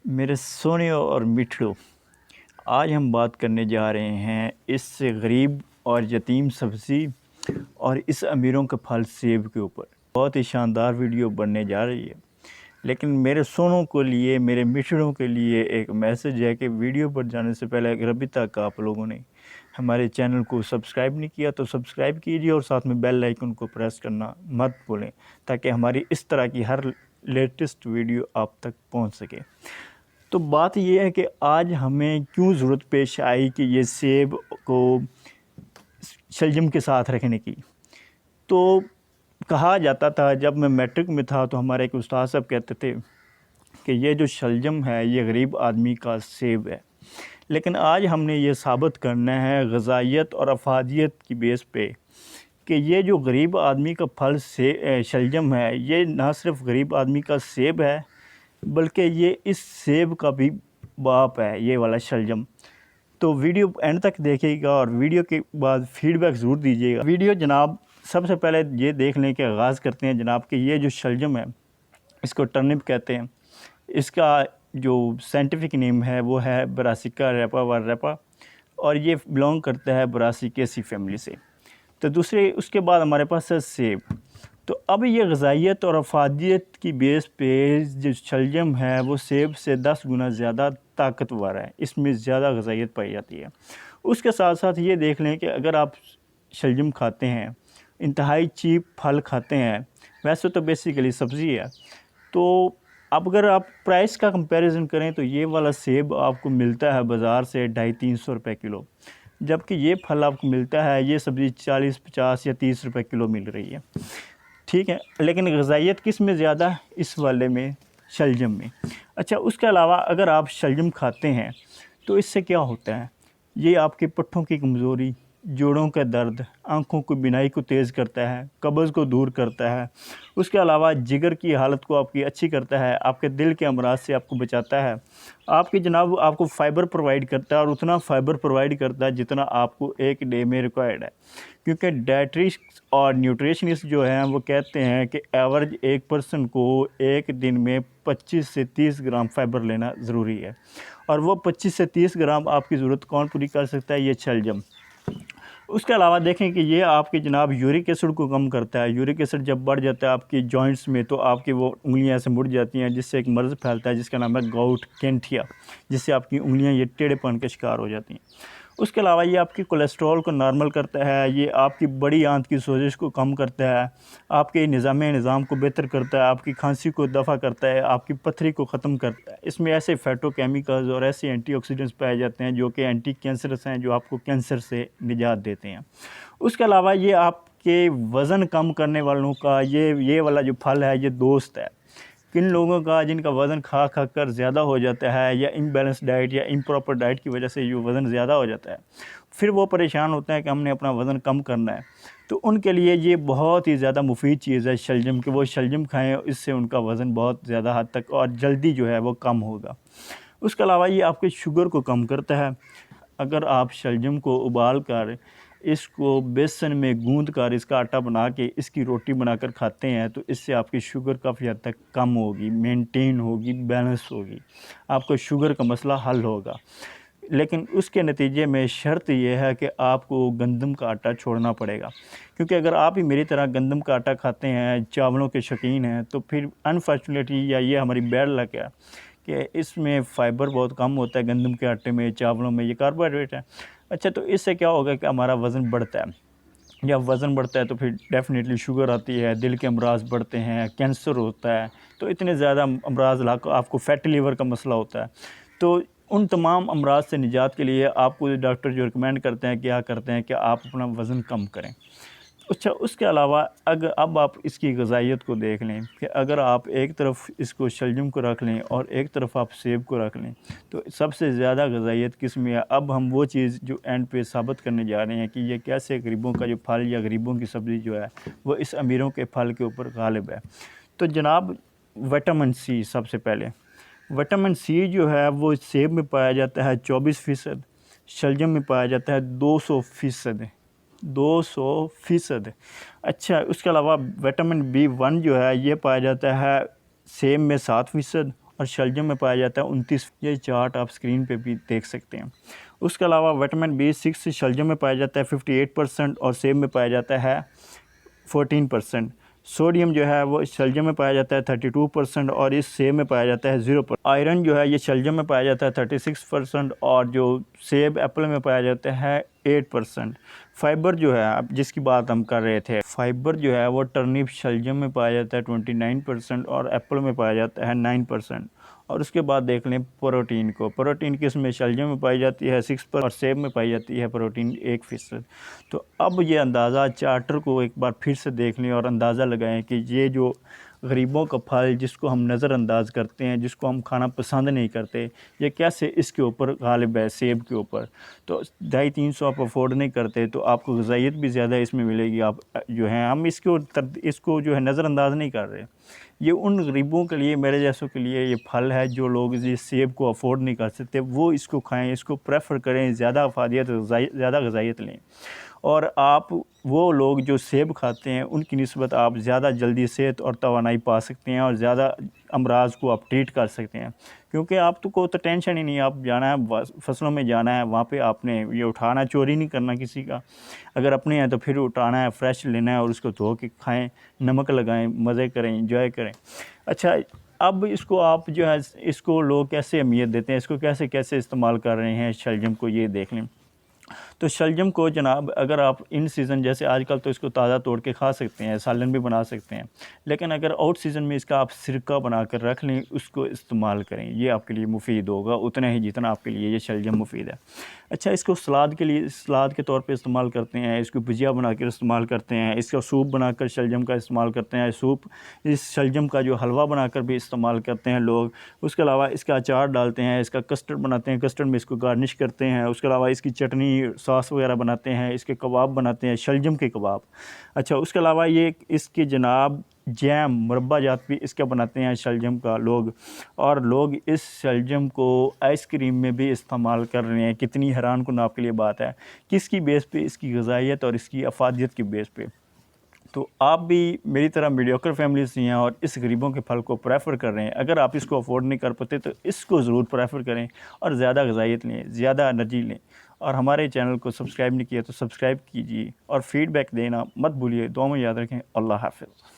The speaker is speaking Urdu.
میرے سونے اور میٹھڑوں، آج ہم بات کرنے جا رہے ہیں اس سے غریب اور یتیم سبزی اور اس امیروں کے پھل سیب کے اوپر۔ بہت ہی شاندار ویڈیو بننے جا رہی ہے، لیکن میرے سونوں کے لیے، میرے میٹھڑوں کے لیے ایک میسج ہے کہ ویڈیو پر جانے سے پہلے اگر ابھی تک آپ لوگوں نے ہمارے چینل کو سبسکرائب نہیں کیا تو سبسکرائب کیجیے اور ساتھ میں بیل آئیکن کو پریس کرنا مت بھولیں، تاکہ ہماری اس طرح کی ہر لیٹسٹ ویڈیو آپ تک پہنچ سکے۔ تو بات یہ ہے کہ آج ہمیں کیوں ضرورت پیش آئی کہ یہ سیب کو شلجم کے ساتھ رکھنے کی۔ تو کہا جاتا تھا، جب میں میٹرک میں تھا تو ہمارے ایک استاد صاحب کہتے تھے کہ یہ جو شلجم ہے یہ غریب آدمی کا سیب ہے، لیکن آج ہم نے یہ ثابت کرنا ہے غذائیت اور افادیت کی بیس پہ کہ یہ جو غریب آدمی کا پھل شلجم ہے، یہ نہ صرف غریب آدمی کا سیب ہے بلکہ یہ اس سیب کا بھی باپ ہے، یہ والا شلجم۔ تو ویڈیو اینڈ تک دیکھیے گا اور ویڈیو کے بعد فیڈ بیک ضرور دیجیے گا۔ ویڈیو جناب سب سے پہلے یہ دیکھ لیں کہ آغاز کرتے ہیں جناب کہ یہ جو شلجم ہے اس کو ٹرنپ کہتے ہیں۔ اس کا جو سائنٹیفک نیم ہے وہ ہے براسیکا ریپا ریپا، اور یہ بلونگ کرتا ہے براسیکیسی فیملی سے۔ تو دوسرے اس کے بعد ہمارے پاس ہے سیب۔ تو اب یہ غذائیت اور افادیت کی بیس پہ جو شلجم ہے وہ سیب سے 10 گنا زیادہ طاقتور ہے، اس میں زیادہ غذائیت پائی جاتی ہے۔ اس کے ساتھ ساتھ یہ دیکھ لیں کہ اگر آپ شلجم کھاتے ہیں، انتہائی چیپ پھل کھاتے ہیں، ویسے تو بیسیکلی سبزی ہے، تو اب اگر آپ پرائس کا کمپیریزن کریں تو یہ والا سیب آپ کو ملتا ہے بازار سے 250-300 روپے کلو، جبکہ یہ پھل آپ کو ملتا ہے، یہ سبزی 40-50 یا 30 روپے کلو مل رہی ہے، ٹھیک ہے۔ لیکن غذائیت کس میں زیادہ ہے؟ اس والے میں، شلجم میں۔ اچھا، اس کے علاوہ اگر آپ شلجم کھاتے ہیں تو اس سے کیا ہوتا ہے؟ یہ آپ کے پٹھوں کی کمزوری، جوڑوں کا درد، آنکھوں کی بینائی کو تیز کرتا ہے، قبض کو دور کرتا ہے۔ اس کے علاوہ جگر کی حالت کو آپ کی اچھی کرتا ہے، آپ کے دل کے امراض سے آپ کو بچاتا ہے، آپ کی جناب آپ کو فائبر پرووائڈ کرتا ہے، اور اتنا فائبر پرووائڈ کرتا ہے جتنا آپ کو ایک ڈے میں ریکوائرڈ ہے، کیونکہ ڈائٹریشنس اور نیوٹریشنسٹ جو ہیں وہ کہتے ہیں کہ ایوریج ایک پرسن کو ایک دن میں 25 سے 30 گرام فائبر لینا ضروری ہے، اور وہ 25 سے 30 گرام آپ کی ضرورت کون پوری کر سکتا ہے؟ یہ شلجم۔ اس کے علاوہ دیکھیں کہ یہ آپ کے جناب یورک ایسڈ کو کم کرتا ہے۔ یورک ایسڈ جب بڑھ جاتا ہے آپ کی جوائنٹس میں تو آپ کی وہ انگلیاں ایسے مڑ جاتی ہیں، جس سے ایک مرض پھیلتا ہے جس کا نام ہے گاؤٹ کینٹھیا، جس سے آپ کی انگلیاں یہ ٹیڑھے پن کا شکار ہو جاتی ہیں۔ اس کے علاوہ یہ آپ کی کولیسٹرول کو نارمل کرتا ہے، یہ آپ کی بڑی آنت کی سوزش کو کم کرتا ہے، آپ کے نظام کو بہتر کرتا ہے، آپ کی کھانسی کو دفع کرتا ہے، آپ کی پتھری کو ختم کرتا ہے۔ اس میں ایسے فیٹو کیمیکلز اور ایسے اینٹی آکسیڈنٹس پائے جاتے ہیں جو کہ اینٹی کینسرس ہیں، جو آپ کو کینسر سے نجات دیتے ہیں۔ اس کے علاوہ یہ آپ کے وزن کم کرنے والوں کا یہ والا جو پھل ہے یہ دوست ہے۔ کن لوگوں کا جن کا وزن کھا کر زیادہ ہو جاتا ہے، یا امبیلنس ڈائٹ یا امپراپر ڈائٹ کی وجہ سے جو وزن زیادہ ہو جاتا ہے، پھر وہ پریشان ہوتے ہیں کہ ہم نے اپنا وزن کم کرنا ہے، تو ان کے لیے یہ بہت ہی زیادہ مفید چیز ہے شلجم، کہ وہ شلجم کھائیں، اس سے ان کا وزن بہت زیادہ حد تک اور جلدی جو ہے وہ کم ہوگا۔ اس کے علاوہ یہ آپ کے شوگر کو کم کرتا ہے۔ اگر آپ شلجم کو ابال کر اس کو بیسن میں گوندھ کر اس کا آٹا بنا کے اس کی روٹی بنا کر کھاتے ہیں تو اس سے آپ کی شوگر کافی حد تک کم ہوگی، مینٹین ہوگی، بیلنس ہوگی، آپ کو شوگر کا مسئلہ حل ہوگا۔ لیکن اس کے نتیجے میں شرط یہ ہے کہ آپ کو گندم کا آٹا چھوڑنا پڑے گا، کیونکہ اگر آپ ہی میری طرح گندم کا آٹا کھاتے ہیں، چاولوں کے شوقین ہیں، تو پھر انفارچونیٹلی یا یہ ہماری بیڈ لک ہے کہ اس میں فائبر بہت کم ہوتا ہے، گندم کے آٹے میں، چاولوں میں، یہ کاربوہائیڈریٹ ہے۔ اچھا، تو اس سے کیا ہوگا کہ ہمارا وزن بڑھتا ہے، جب وزن بڑھتا ہے تو پھر ڈیفینیٹلی شوگر آتی ہے، دل کے امراض بڑھتے ہیں، کینسر ہوتا ہے، تو اتنے زیادہ امراض آپ کو فیٹی لیور کا مسئلہ ہوتا ہے۔ تو ان تمام امراض سے نجات کے لیے آپ کو ڈاکٹر جو ریکمینڈ کرتے ہیں، کیا کرتے ہیں کہ آپ اپنا وزن کم کریں۔ اچھا، اس کے علاوہ اب آپ اس کی غذائیت کو دیکھ لیں کہ اگر آپ ایک طرف اس کو شلجم کو رکھ لیں اور ایک طرف آپ سیب کو رکھ لیں تو سب سے زیادہ غذائیت کس میں ہے؟ اب ہم وہ چیز جو اینڈ پہ ثابت کرنے جا رہے ہیں کہ یہ کیسے غریبوں کا جو پھل یا غریبوں کی سبزی جو ہے وہ اس امیروں کے پھل کے اوپر غالب ہے۔ تو جناب وٹامن سی، سب سے پہلے وٹامن سی جو ہے وہ سیب میں پایا جاتا ہے 24%، شلجم میں پایا جاتا ہے 200%، 200%۔ اچھا، اس کے علاوہ وٹامن B1 جو ہے یہ پایا جاتا ہے سیب میں 7% اور شلجم میں پایا جاتا ہے 29۔ یہ چارٹ آپ اسکرین پہ بھی دیکھ سکتے ہیں۔ اس کے علاوہ وٹامن B6 شلجم میں پایا جاتا ہے 58% اور سیب میں پایا جاتا ہے 14%۔ سوڈیم جو ہے وہ شلجم میں پایا جاتا ہے 32% اور اس سیب میں پایا جاتا ہے 0%۔ آئرن جو ہے یہ شلجم میں پایا جاتا ہے 36% اور جو سیب ایپل میں پایا جاتا ہے 8%۔ فائبر جو ہے اب جس کی بات ہم کر رہے تھے، فائبر جو ہے وہ ٹرنپ شلجم میں پایا جاتا ہے 29% اور ایپل میں پایا جاتا ہے 9%۔ اور اس کے بعد دیکھ لیں پروٹین کو، پروٹین کس میں شلجم میں پائی جاتی ہے 6% اور سیب میں پائی جاتی ہے پروٹین 1%۔ تو اب یہ اندازہ چارٹر کو ایک بار پھر سے دیکھ لیں اور اندازہ لگائیں کہ یہ جو غریبوں کا پھل جس کو ہم نظر انداز کرتے ہیں، جس کو ہم کھانا پسند نہیں کرتے، یہ کیسے اس کے اوپر غالب ہے، سیب کے اوپر۔ تو 250-300 آپ افورڈ نہیں کرتے تو آپ کو غذائیت بھی زیادہ اس میں ملے گی۔ آپ جو ہیں ہم اس کو جو ہے نظر انداز نہیں کر رہے۔ یہ ان غریبوں کے لیے، میرے جیسوں کے لیے یہ پھل ہے جو لوگ یہ سیب کو افورڈ نہیں کر سکتے، وہ اس کو کھائیں، اس کو پریفر کریں، زیادہ افادیت زیادہ غذائیت لیں۔ اور آپ وہ لوگ جو سیب کھاتے ہیں ان کی نسبت آپ زیادہ جلدی صحت اور توانائی پا سکتے ہیں اور زیادہ امراض کو آپ ٹریٹ کر سکتے ہیں، کیونکہ آپ کو تو ٹینشن ہی نہیں ہے۔ آپ جانا ہے فصلوں میں، جانا ہے وہاں پہ، آپ نے یہ اٹھانا، چوری نہیں کرنا کسی کا، اگر اپنے ہیں تو پھر اٹھانا ہے، فریش لینا ہے اور اس کو دھو کے کھائیں، نمک لگائیں، مزے کریں، انجوائے کریں۔ اچھا، اب اس کو آپ جو ہے اس کو لوگ کیسے اہمیت دیتے ہیں، اس کو کیسے استعمال کر رہے ہیں شلجم کو، یہ دیکھ لیں۔ تو شلجم کو جناب اگر آپ ان سیزن، جیسے آج کل تو اس کو تازہ توڑ کے کھا سکتے ہیں، سالن بھی بنا سکتے ہیں، لیکن اگر آؤٹ سیزن میں اس کا آپ سرکہ بنا کر رکھ لیں، اس کو استعمال کریں، یہ آپ کے لیے مفید ہوگا اتنا ہی جتنا آپ کے لیے یہ شلجم مفید ہے۔ اچھا، اس کو سلاد کے لیے، سلاد کے طور پہ استعمال کرتے ہیں، اس کو بھجیا بنا کر استعمال کرتے ہیں، اس کا سوپ بنا کر شلجم کا استعمال کرتے ہیں، اس شلجم کا جو حلوہ بنا کر بھی استعمال کرتے ہیں لوگ۔ اس کے علاوہ اس کا اچار ڈالتے ہیں، اس کا کسٹرڈ بناتے ہیں، کسٹرڈ میں اس کو گارنش کرتے ہیں۔ اس کے علاوہ اس کی چٹنی، ساس وغیرہ بناتے ہیں، اس کے کباب بناتے ہیں، شلجم کے کباب۔ اچھا، اس کے علاوہ یہ اس کی جناب جیم، مربع جات بھی اس کا بناتے ہیں شلجم کا لوگ، اور لوگ اس شلجم کو آئس کریم میں بھی استعمال کر رہے ہیں۔ کتنی حیران کن آپ کے لیے بات ہے، کس کی بیس پہ؟ اس کی غذائیت اور اس کی افادیت کی بیس پہ۔ تو آپ بھی میری طرح میڈیوکر فیملی سے ہیں اور اس غریبوں کے پھل کو پریفر کر رہے ہیں، اگر آپ اس کو افورڈ نہیں کر پاتے تو اس کو ضرور پریفر کریں اور زیادہ غذائیت لیں، زیادہ انرجی لیں۔ اور ہمارے چینل کو سبسکرائب نہیں کیا تو سبسکرائب کیجیے اور فیڈ بیک دینا مت بھولیے۔ دعاؤں میں یاد رکھیں۔ اللہ حافظ۔